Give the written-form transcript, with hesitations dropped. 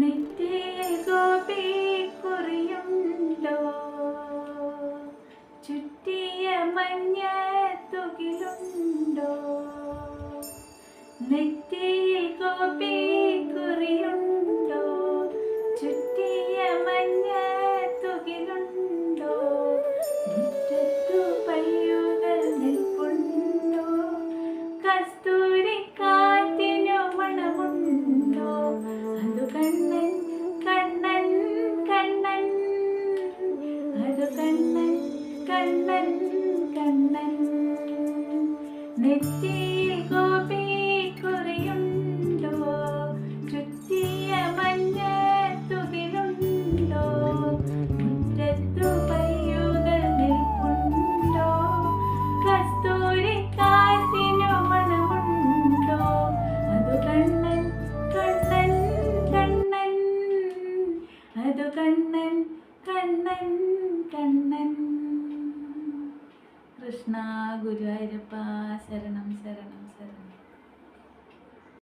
നെറ്റിയിൽ ഗോപി കുറിയുണ്ടോ, ചുറ്റിയ മഞ്ഞ തുകിലുണ്ടോ. നെറ്റിയിൽ ഗോപി കുറിയുണ്ടോ, ചുറ്റിയ മഞ്ഞ തുകിലുണ്ടോ. മുറ്റത്തു പയ്യുകൾ നിൽപ്പുണ്ടോ, കസ്തൂരി കാറ്റിനു മണമുണ്ടോ. അതു കണ്ണൻ കണ്ണൻ കണ്ണൻ, അതു കണ്ണൻ കണ്ണൻ കണ്ണൻ. നെറ്റിയിൽ ഗോപി കുറിയുണ്ടോ, ചുറ്റിയ മഞ്ഞ തുകിലുണ്ടോ. മുറ്റത്തു പയ്യുകൾ നിൽപ്പുണ്ടോ, കസ്തൂരി കാറ്റിനു മണമുണ്ടോ. അതു കണ്ണൻ കണ്ണൻ കണ്ണൻ, അതു കണ്ണൻ കണ്ണൻ കണ്ണൻ. കൃഷ്ണ ഗുരുവായൂരപ്പ ശരണം ശരണം ശരണം.